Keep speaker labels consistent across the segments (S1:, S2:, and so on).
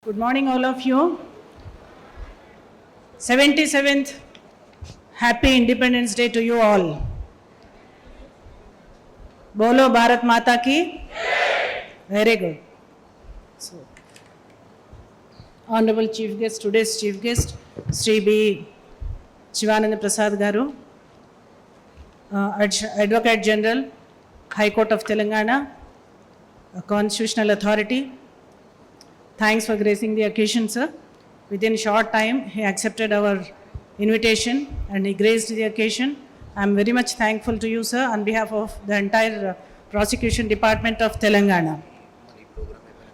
S1: Good morning, all of you. 77th Happy Independence Day to you all. Bolo Bharat Mata ki. Very good. So, Honorable Chief Guest, today's Chief Guest, Sri B. Shivananda Prasad Garu, Advocate General, High Court of Telangana, Constitutional Authority. Thanks for gracing the occasion, sir. Within a short time, he accepted our invitation and he graced the occasion. I am very much thankful to you, sir, on behalf of the entire Prosecution Department of Telangana.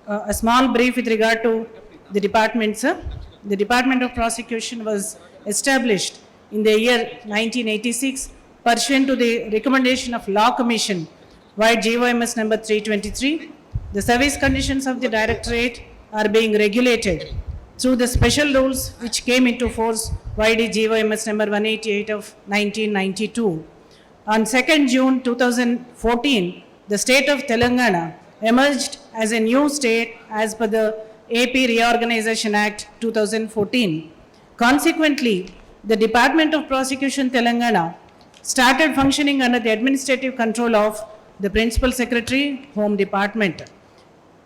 S1: A small brief with regard to the department, sir. The Department of Prosecution was established in the year 1986 pursuant to the recommendation of Law Commission, vide GOMS number 323. The service conditions of the Directorate are being regulated through the special rules which came into force vide GOMS number 188 of 1992. On 2nd June 2014, the state of Telangana emerged as a new state as per the AP Reorganization Act 2014. Consequently, the Department of Prosecution Telangana started functioning under the administrative control of the Principal Secretary, Home Department.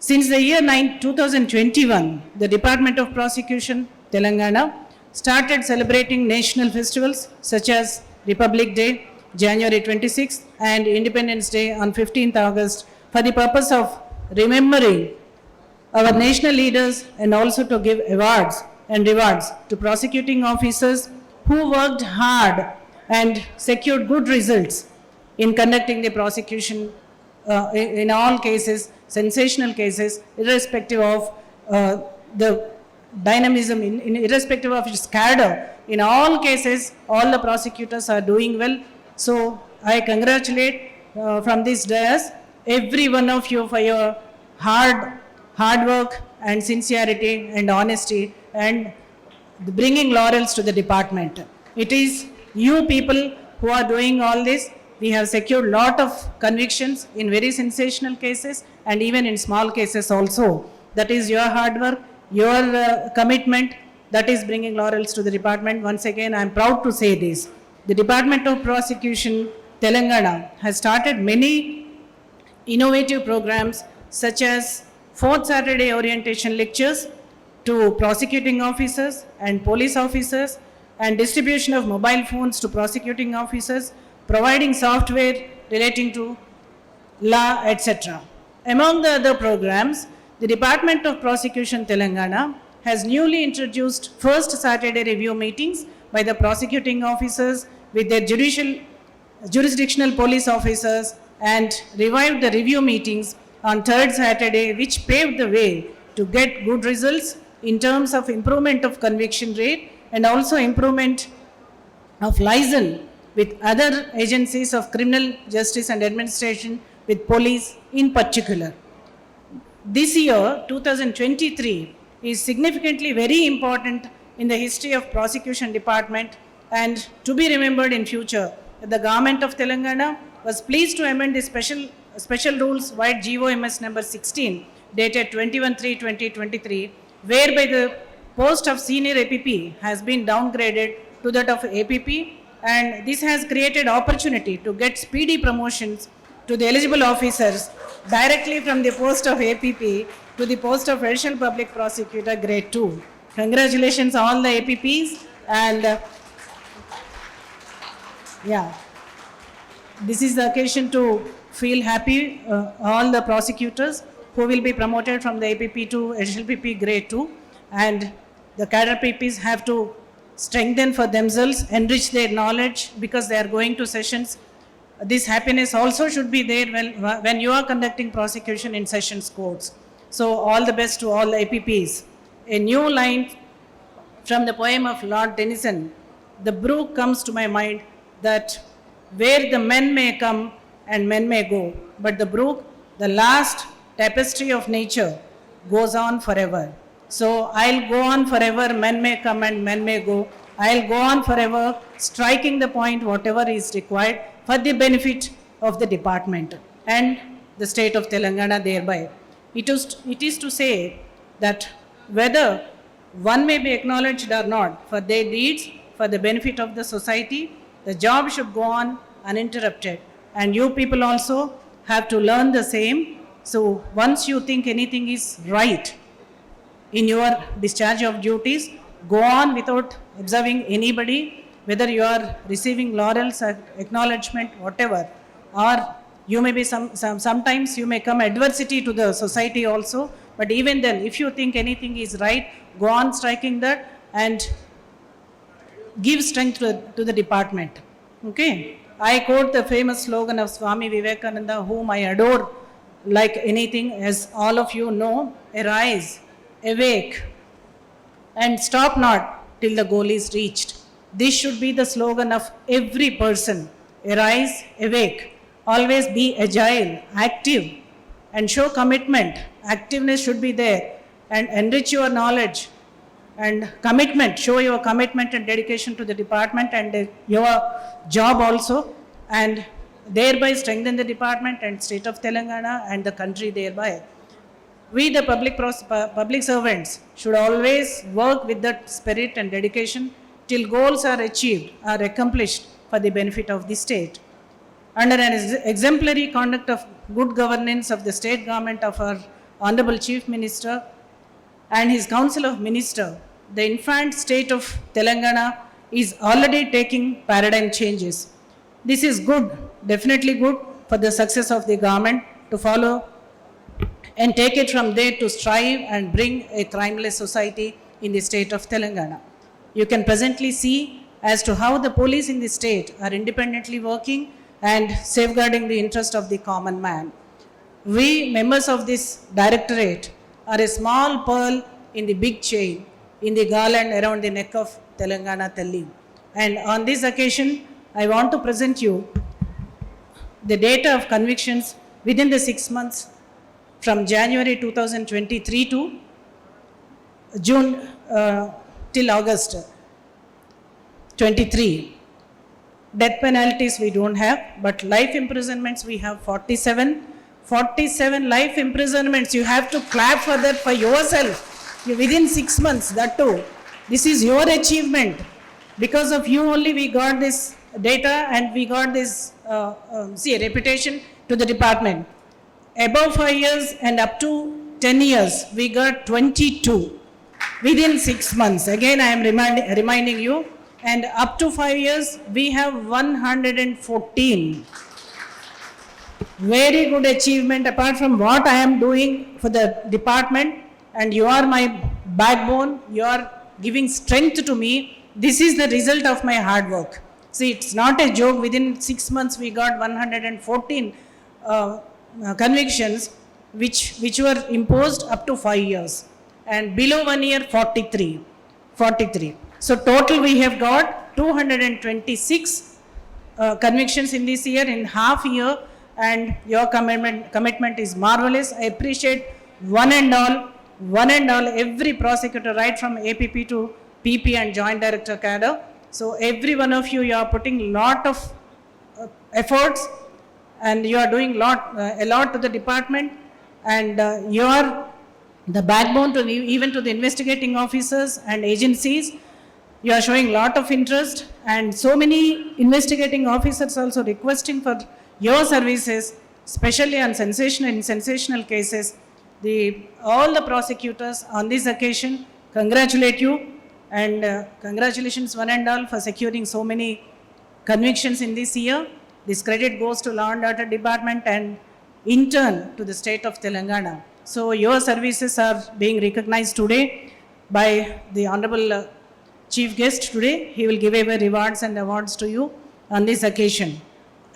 S1: Since the year 2021, the Department of Prosecution Telangana started celebrating national festivals such as Republic Day, January 26th, and Independence Day on 15th August for the purpose of remembering our national leaders and also to give awards and rewards to prosecuting officers who worked hard and secured good results in conducting the prosecution in all cases, sensational cases, irrespective of the dynamism, irrespective of its cadre. In all cases, all the prosecutors are doing well. So I congratulate from this dais every one of you for your hard work and sincerity and honesty and bringing laurels to the department. It is you people who are doing all this. We have secured lot of convictions in very sensational cases and even in small cases also. That is your hard work, your commitment that is bringing laurels to the department. Once again, I am proud to say this. The Department of Prosecution Telangana has started many innovative programs such as 4th Saturday orientation lectures to prosecuting officers and police officers and distribution of mobile phones to prosecuting officers, providing software relating to law, etc. Among the other programs, the Department of Prosecution Telangana has newly introduced first Saturday review meetings by the prosecuting officers with their jurisdictional police officers and revived the review meetings on third Saturday, which paved the way to get good results in terms of improvement of conviction rate and also improvement of liaison with other agencies of criminal justice and administration, with police in particular. This year, 2023, is significantly very important in the history of prosecution department and to be remembered in future. The government of Telangana was pleased to amend the special rules vide GOMS number 16 dated 21/3/2023, whereby the post of senior APP has been downgraded to that of APP, and this has created opportunity to get speedy promotions to the eligible officers directly from the post of APP to the post of Additional Public Prosecutor Grade 2. Congratulations all the APPs, and this is the occasion to feel happy all the prosecutors who will be promoted from the APP to Additional PP Grade 2, and the cadre PPs have to strengthen for themselves, enrich their knowledge because they are going to sessions. This happiness also should be there when you are conducting prosecution in sessions courts. So all the best to all APPs. A new line from the poem of Lord Tennyson, "The brook comes to my mind that where the men may come and men may go, but the brook, the last tapestry of nature, goes on forever." So I'll go on forever, men may come and men may go. I'll go on forever, striking the point whatever is required for the benefit of the department and the state of Telangana thereby. It is to say that whether one may be acknowledged or not for their deeds for the benefit of the society. The job should go on uninterrupted, and you people also have to learn the same. So once you think anything is right in your discharge of duties, go on without observing anybody, whether you are receiving laurels or acknowledgement, whatever, or you may be sometimes you may come adversity to the society also, but even then, if you think anything is right, go on striking that and give strength to the department. Okay, I quote the famous slogan of Swami Vivekananda, whom I adore like anything, as all of you know: arise, awake, and stop not till the goal is reached. This should be the slogan of every person. Arise, awake, always be agile, active, and show commitment. Activeness should be there, and enrich your knowledge and commitment. Show your commitment and dedication to the department and your job also, and thereby strengthen the department and state of Telangana and the country thereby. We, the public servants, should always work with that spirit and dedication till goals are achieved, are accomplished for the benefit of the state. Under an exemplary conduct of good governance of the state government of our Honorable Chief Minister and his Council of Ministers, the infant state of Telangana is already taking paradigm changes. This is good, definitely good for the success of the government to follow and take it from there to strive and bring a crimeless society in the state of Telangana. You can presently see as to how the police in the state are independently working and safeguarding the interest of the common man. We, members of this directorate, are a small pearl in the big chain, in the garland around the neck of Telangana Talli. And on this occasion, I want to present you the data of convictions within the 6 months from January 2023 to June till August 23. Death penalties we don't have, but life imprisonments we have 47. 47 life imprisonments. You have to clap for that for yourself. Within 6 months, that too. This is your achievement. Because of you only we got this data and we got this reputation to the department. Above 5 years and up to 10 years, we got 22 within 6 months. Again, I am reminding you. And up to 5 years, we have 114. Very good achievement apart from what I am doing for the department, and you are my backbone, you are giving strength to me. This is the result of my hard work. See, it's not a joke. Within 6 months we got 114 convictions which were imposed up to 5 years, and below 1 year 43. So total we have got 226 convictions in this year, in half year, and your commitment is marvelous. I appreciate one and all, every prosecutor, right from APP to PP and Joint Director cadre. So every one of you are putting lot of efforts, and you are doing a lot to the department, and you are the backbone to even to the investigating officers and agencies. You are showing lot of interest, and so many investigating officers also requesting for your services, especially on sensational cases. All the prosecutors on this occasion congratulate you, and congratulations one and all for securing so many convictions in this year. This credit goes to Law and Order Department and in turn to the state of Telangana. So your services are being recognized today by the Honorable Chief Guest today. He will give away rewards and awards to you on this occasion.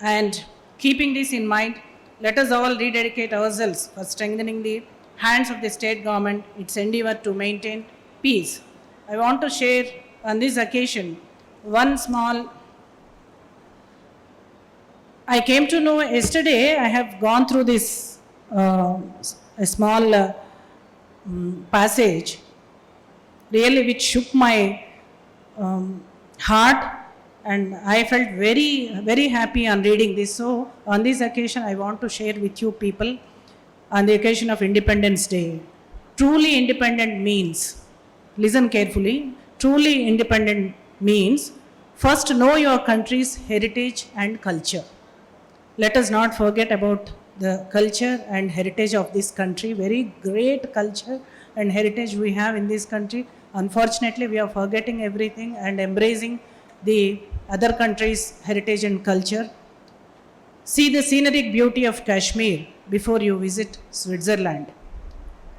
S1: And keeping this in mind, let us all rededicate ourselves for strengthening the hands of the state government, its endeavor to maintain peace. I want to share on this occasion one small. I came to know yesterday, I have gone through this a small passage, really which shook my heart, and I felt very, very happy on reading this. So on this occasion, I want to share with you people on the occasion of Independence Day. Truly independent means, listen carefully, truly independent means first know your country's heritage and culture. Let us not forget about the culture and heritage of this country. Very great culture and heritage we have in this country. Unfortunately, we are forgetting everything and embracing the other countries' heritage and culture. See the scenic beauty of Kashmir before you visit Switzerland.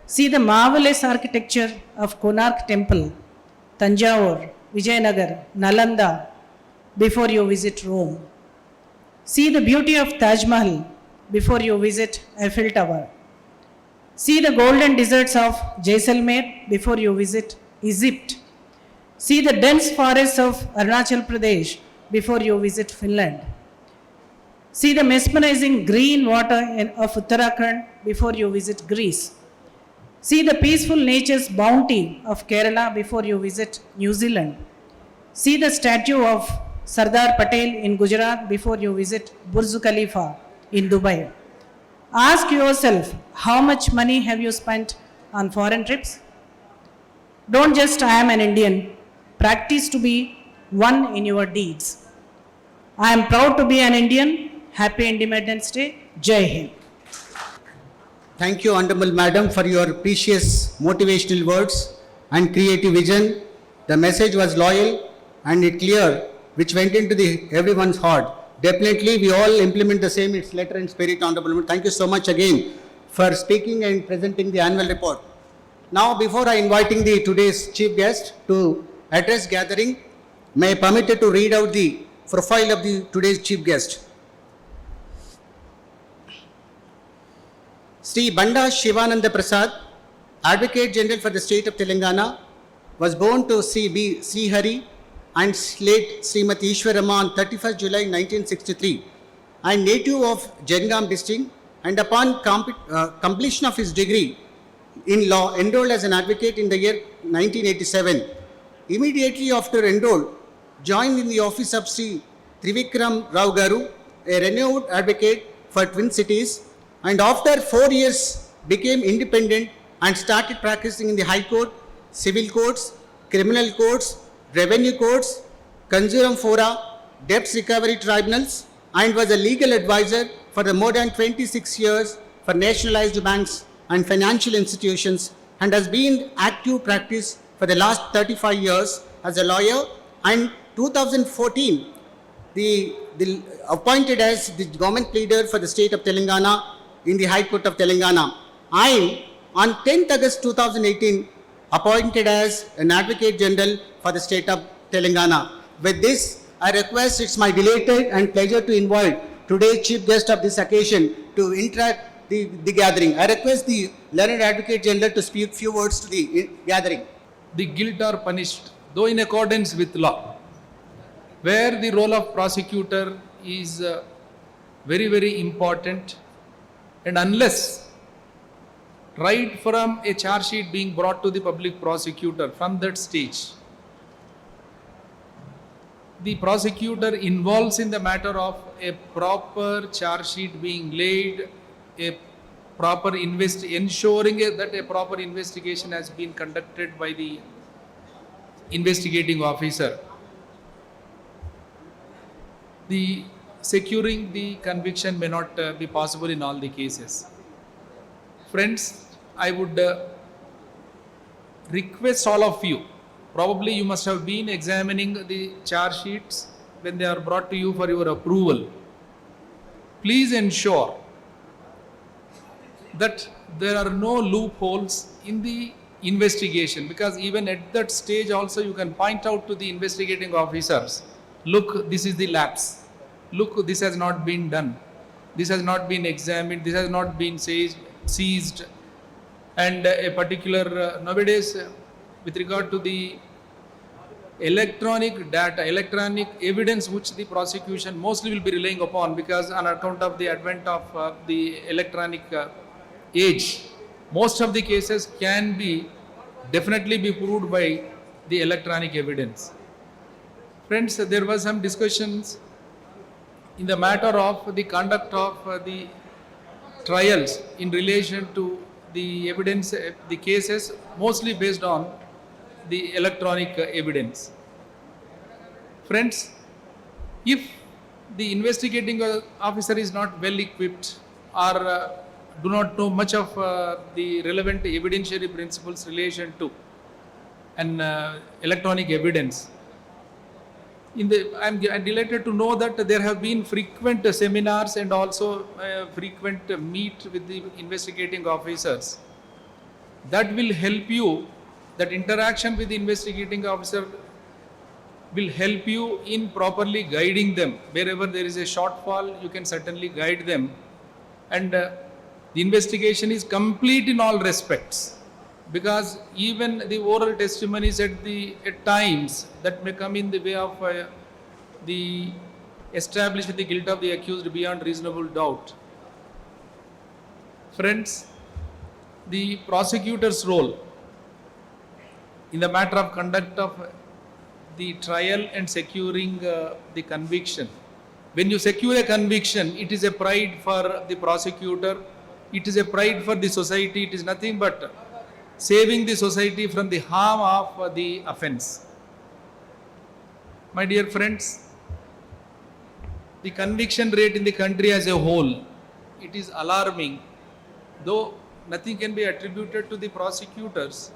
S1: See the marvelous architecture of Konark Temple, Tanjavur, Vijayanagar, Nalanda before you visit Rome. See the beauty of Taj Mahal before you visit Eiffel Tower. See the golden deserts of Jaisalmer before you visit Egypt. See the dense forests of Arunachal Pradesh before you visit Finland. See the mesmerizing green water of Uttarakhand before you visit Greece. See the peaceful nature's bounty of Kerala before you visit New Zealand. See the statue of Sardar Patel in Gujarat before you visit Burj Khalifa in Dubai. Ask yourself, how much money have you spent on foreign trips? Don't just I am an Indian. Practice to be one in your deeds. I am proud to be an Indian. Happy Independence Day. Jai Hind.
S2: Thank you, Honorable Madam, for your precious motivational words and creative vision. The message was loyal and it clear, which went into everyone's heart. Definitely, we all implement the same, its letter and spirit, Honorable Madam. Thank you so much again for speaking and presenting the annual report. Now, before I inviting today's chief guest to address gathering, may I permitted to read out the profile of today's chief guest. Sri Banda Shivananda Prasad, Advocate General for the State of Telangana, was born to Sri B. Srihari and late Srimati Ishwarama on 31st July 1963, and native of Jangam district, and upon completion of his degree in law, enrolled as an advocate in the year 1987. Immediately after enrolled, joined in the office of Sri Trivikram Rao Garu, a renowned advocate for Twin Cities, and after 4 years became independent and started practicing in the High Court, Civil Courts, Criminal Courts, Revenue Courts, Consumer Fora, Debt Recovery Tribunals, and was a legal advisor for the more than 26 years for nationalized banks and financial institutions, and has been active practice for the last 35 years as a lawyer, and 2014 the appointed as the government pleader for the state of Telangana in the High Court of Telangana. I, on 10th August 2018, appointed as an Advocate General for the state of Telangana. With this, I request, it's my delighted and pleasure to invite today's chief guest of this occasion to interact the gathering. I request the learned Advocate General to speak few words to the gathering.
S3: The guilt are punished, though in accordance with law, where the role of prosecutor is very, very important. And unless right from a charge sheet being brought to the public prosecutor, from that stage, the prosecutor involves in the matter of a proper charge sheet being laid, a proper ensuring that a proper investigation has been conducted by the investigating officer. The securing the conviction may not be possible in all the cases. Friends, I would request all of you, probably you must have been examining the charge sheets when they are brought to you for your approval. Please ensure that there are no loopholes in the investigation, because even at that stage also you can point out to the investigating officers, look, this is the lapse. Look, this has not been done. This has not been examined. This has not been seized. And a particular, nowadays, with regard to the electronic data, electronic evidence which the prosecution mostly will be relying upon, because on account of the advent of the electronic age, most of the cases can be definitely be proved by the electronic evidence. Friends, there were some discussions in the matter of the conduct of the trials in relation to the evidence, the cases mostly based on the electronic evidence. Friends, if the investigating officer is not well equipped or do not know much of the relevant evidentiary principles relation to an electronic evidence, I'm delighted to know that there have been frequent seminars and also frequent meet with the investigating officers. That will help you, that interaction with the investigating officer will help you in properly guiding them. Wherever there is a shortfall, you can certainly guide them. And the investigation is complete in all respects, because even the oral testimonies at times that may come in the way of the establishing the guilt of the accused beyond reasonable doubt. Friends, the prosecutor's role in the matter of conduct of the trial and securing the conviction. When you secure a conviction, it is a pride for the prosecutor, it is a pride for the society, it is nothing but saving the society from the harm of the offense. My dear friends, the conviction rate in the country as a whole, it is alarming, though nothing can be attributed to the prosecutors,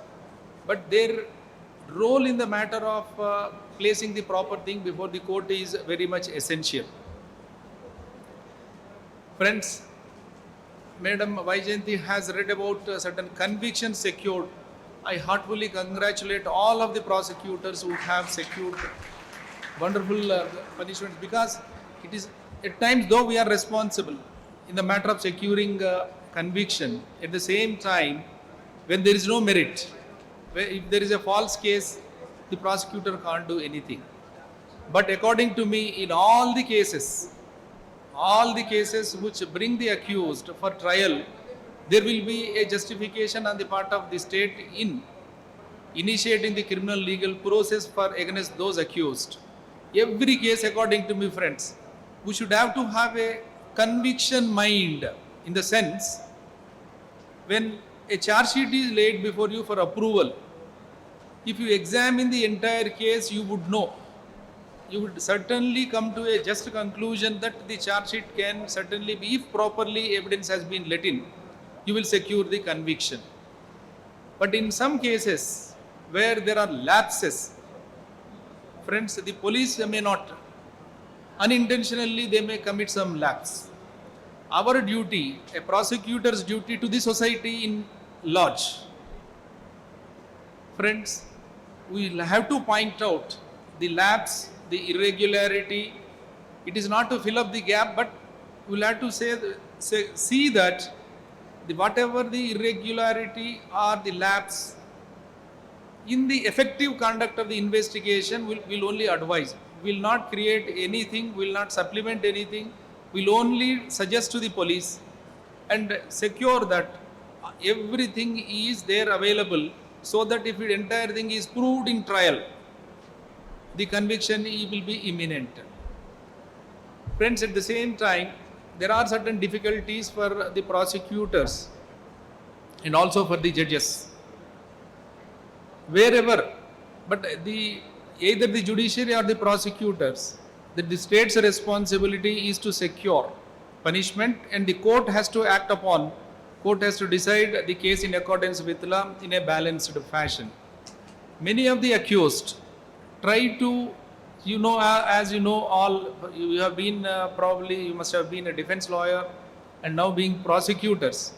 S3: but their role in the matter of placing the proper thing before the court is very much essential. Friends, Madam Vaijayanti has read about certain convictions secured. I heartfully congratulate all of the prosecutors who have secured wonderful punishments, because it is at times, though we are responsible in the matter of securing conviction, at the same time, when there is no merit, if there is a false case, the prosecutor can't do anything. But according to me, in all the cases which bring the accused for trial, there will be a justification on the part of the state in initiating the criminal legal process for against those accused. Every case, according to me, friends, we should have to have a conviction mind, in the sense, when a charge sheet is laid before you for approval, if you examine the entire case, you would know. You would certainly come to a just conclusion that the charge sheet can certainly be, if properly evidence has been let in, you will secure the conviction. But in some cases where there are lapses, friends, the police may not, unintentionally they may commit some lapse. Our duty, a prosecutor's duty to the society in large, friends, we will have to point out the lapse, the irregularity. It is not to fill up the gap, but we will have to see that whatever the irregularity or the lapse in the effective conduct of the investigation, will only advise. We will not create anything, we will not supplement anything, we will only suggest to the police and secure that everything is there available, so that if the entire thing is proved in trial, the conviction will be imminent. Friends, at the same time, there are certain difficulties for the prosecutors and also for the judges. Wherever, but either the judiciary or the prosecutors, that the state's responsibility is to secure punishment, and the court has to act upon, court has to decide the case in accordance with law in a balanced fashion. Many of the accused try to, as you know, all you have been probably, you must have been a defense lawyer and now being prosecutors.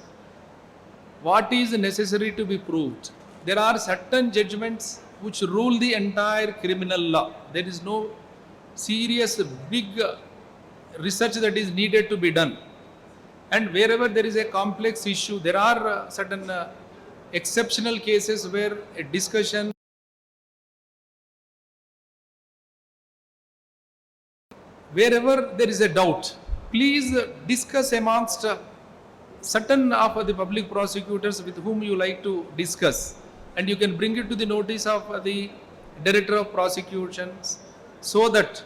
S3: What is necessary to be proved? There are certain judgments which rule the entire criminal law. There is no serious big research that is needed to be done. And wherever there is a complex issue, there are certain exceptional cases where a discussion, wherever there is a doubt, please discuss amongst certain of the public prosecutors with whom you like to discuss, and you can bring it to the notice of the Director of Prosecutions, so that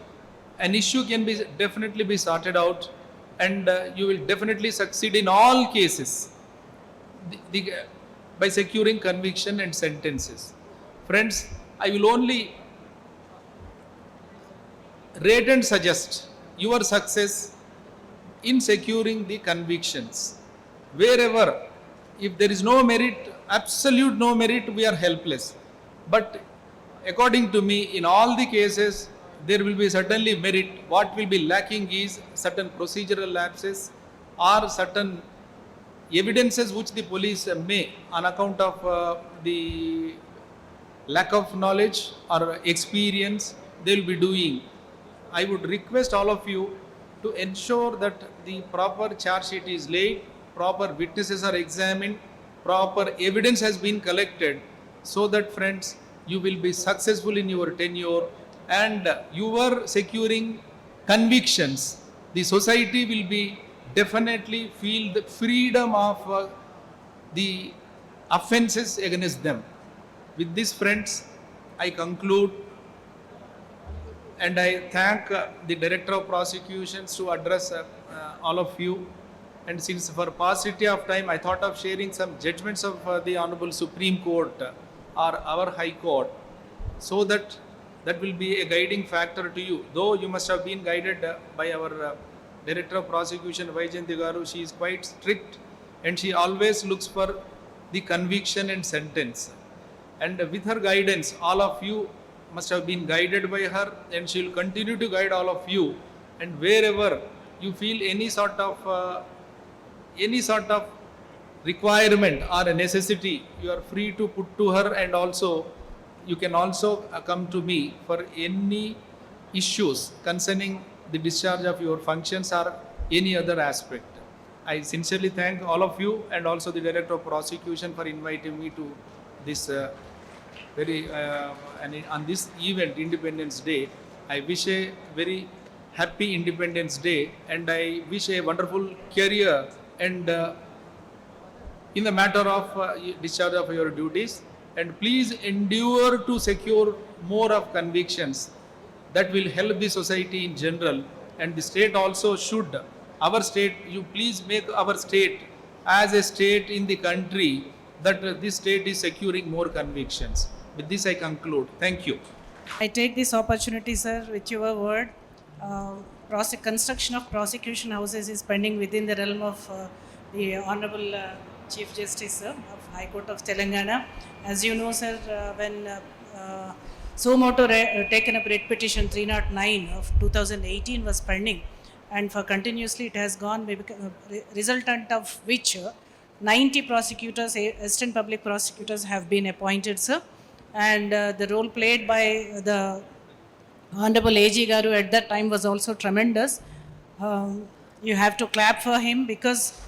S3: an issue can be definitely be sorted out, and you will definitely succeed in all cases. The by securing conviction and sentences. Friends, I will only rate and suggest your success in securing the convictions. Wherever, if there is no merit, absolute no merit, we are helpless. But according to me, in all the cases, there will be certainly merit. What will be lacking is certain procedural lapses or certain evidences which the police may, on account of the lack of knowledge or experience, they will be doing. I would request all of you to ensure that the proper charge sheet is laid, proper witnesses are examined, proper evidence has been collected, so that, friends, you will be successful in your tenure and you are securing convictions. The society will be definitely feel the freedom of the offenses against them. With this, friends, I conclude and I thank the Director of Prosecutions to address all of you. And since for paucity of time, I thought of sharing some judgments of the Honorable Supreme Court or our High Court, so that will be a guiding factor to you. Though you must have been guided by our Director of Prosecution, Vaijayanti Garu. She is quite strict and she always looks for the conviction and sentence. And with her guidance, all of you must have been guided by her, and she will continue to guide all of you. And wherever you feel any sort of requirement or a necessity, you are free to put to her, and also you can also come to me for any issues concerning the discharge of your functions or any other aspect. I sincerely thank all of you and also the Director of Prosecution for inviting me to this on this event, Independence Day. I wish a very happy Independence Day, and I wish a wonderful career and in the matter of discharge of your duties. And please endure to secure more of convictions that will help the society in general, and the state also should. Our state, you please make our state as a state in the country that this state is securing more convictions. With this, I conclude. Thank you.
S1: I take this opportunity, sir, with your word. Construction of prosecution houses is pending within the realm of the Honorable Chief Justice, sir, of High Court of Telangana. As you know, sir, when suo motu taken up writ petition 309 of 2018 was pending, and for continuously it has gone, resultant of which 90 prosecutors, assistant public prosecutors have been appointed, sir. And the role played by the Honorable A.G. Garu at that time was also tremendous. You have to clap for him, because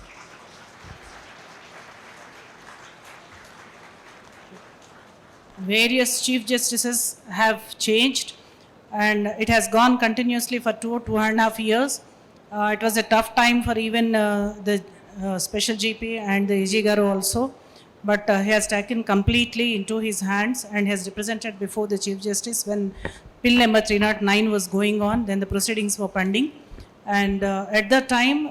S1: various Chief Justices have changed, and it has gone continuously for 2.5 years. It was a tough time for even the Special GP and the A.G. Garu also. But he has taken completely into his hands and has represented before the Chief Justice when Bill number 309 was going on, then the proceedings were pending. And at that time,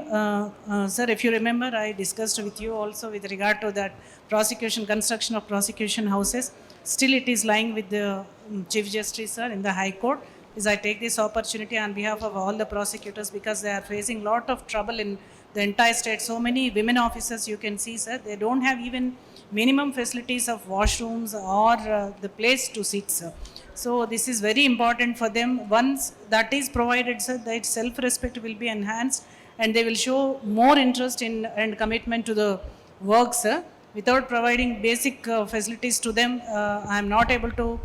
S1: sir, if you remember, I discussed with you also with regard to that construction of prosecution houses. Still it is lying with the Chief Justice, sir, in the High Court. Is I take this opportunity on behalf of all the prosecutors, because they are facing lot of trouble in the entire state. So many women officers you can see, sir, they don't have even minimum facilities of washrooms or the place to sit, sir. So this is very important for them. Once that is provided, sir, that self-respect will be enhanced, and they will show more interest in and commitment to the work, sir. Without providing basic facilities to them, I am not able to,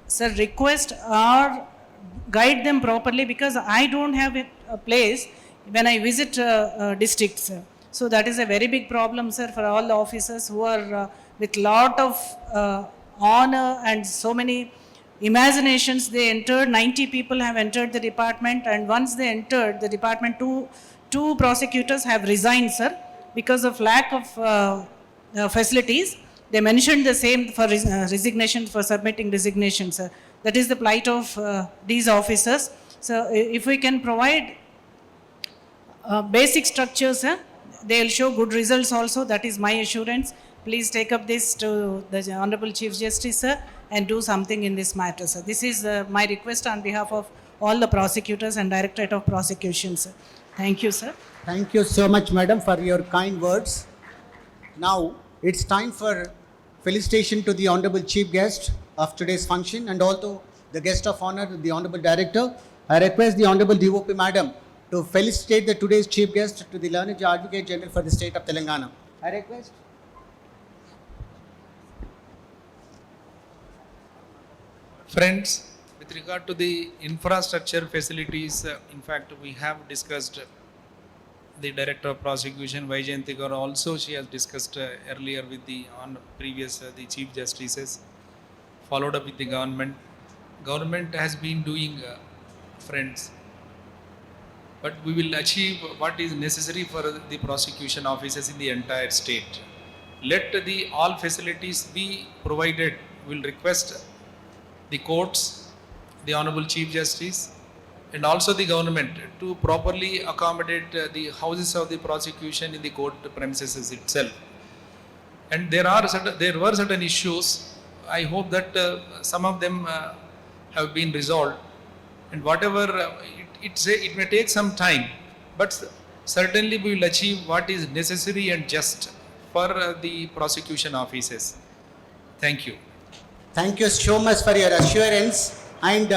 S1: sir, request or guide them properly, because I don't have a place when I visit districts, sir. So that is a very big problem, sir, for all the officers who are with lot of honor and so many imaginations. They entered, 90 people have entered the department, and once they entered the department, two prosecutors have resigned, sir, because of lack of facilities. They mentioned the same for resignation, for submitting resignation, sir. That is the plight of these officers. So if we can provide basic structures, sir, they will show good results also. That is my assurance. please take up this to the Honorable Chief Justice, sir, and do something in this matter, sir. This is my request on behalf of all the prosecutors and Directorate of Prosecution, sir. Thank you, sir.
S2: Thank you so much, madam, for your kind words. Now, it's time for felicitation to the Honorable Chief Guest of today's function and also the guest of honor, the Honorable Director. I request the Honorable DOP Madam to felicitate the today's Chief Guest to the Learned Advocate General for the State of Telangana. I request.
S3: Friends, with regard to the infrastructure facilities, in fact, we have discussed the Director of Prosecution, Vaijayanti Gaur, also she has discussed earlier with the the Chief Justices, followed up with the government. Government has been doing, friends, but we will achieve what is necessary for the prosecution officers in the entire state. Let the all facilities be provided. We will request the courts, the Honorable Chief Justice, and also the government to properly accommodate the houses of the prosecution in the court premises itself. And there were certain issues. I hope that some of them have been resolved. And whatever it may take some time, but certainly we will achieve what is necessary and just for the prosecution officers. Thank you.
S2: Thank you so much for your assurance, and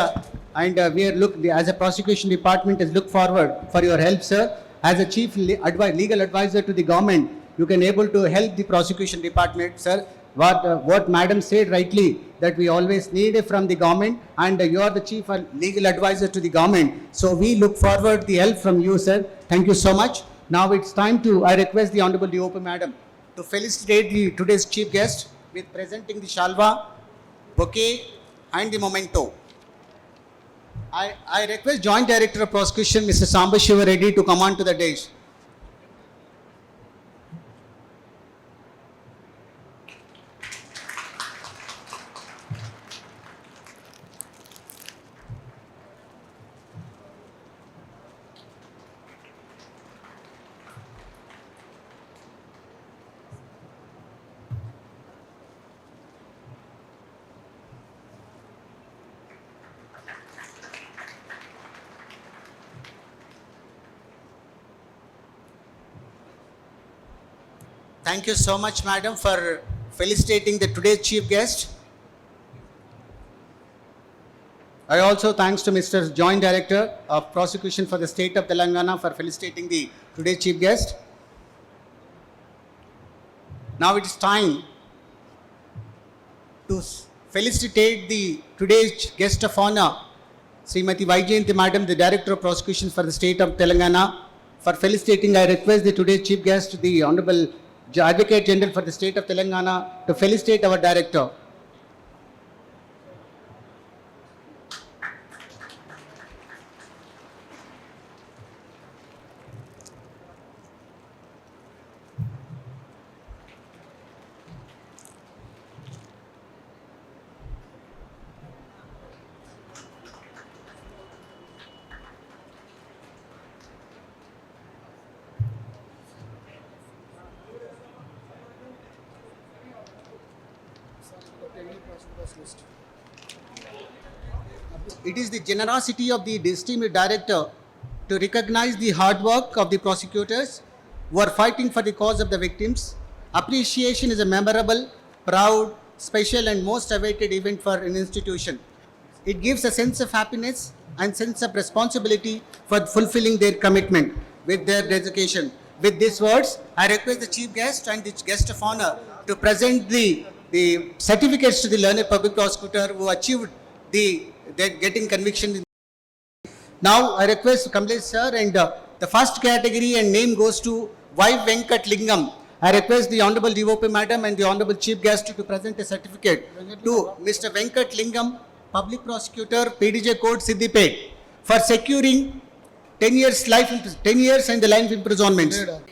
S2: we are as a prosecution department is look forward for your help, sir. As a chief legal advisor to the government, you can able to help the prosecution department, sir. What madam said rightly, that we always need it from the government, and you are the chief legal advisor to the government. So we look forward the help from you, sir. Thank you so much. Now it's time to, I request the Honorable DOP Madam to felicitate the today's chief guest with presenting the shalva, bouquet and the memento. I request Joint Director of Prosecution, Mr. Samba Shiva Reddy, to come on to the dais. Thank you so much, madam, for felicitating the today's chief guest. I also thanks to Mr. Joint Director of Prosecution for the State of Telangana for felicitating the today's chief guest. Now it is time to felicitate the today's guest of honor, Srimati Vaijayanti Madam, the Director of Prosecution for the State of Telangana. For felicitating, I request the today's chief guest, the Honorable Advocate General for the State of Telangana, to felicitate our Director. It is the generosity of the distinguished director to recognize the hard work of the prosecutors who are fighting for the cause of the victims. Appreciation is a memorable, proud, special and most awaited event for an institution. It gives a sense of happiness and sense of responsibility for fulfilling their commitment with their dedication. With these words, I request the chief guest and the guest of honor to present the certificates to the learned public prosecutor who achieved getting conviction. Now I request Kamlesh sir, and the first category and name goes to Y. Venkat Lingam. I request the Honorable DOP Madam and the Honorable Chief Guest to present a certificate to Mr. Venkat Lingam, Public Prosecutor, PDJ Court, Siddipet, for securing 10 years and the life imprisonment.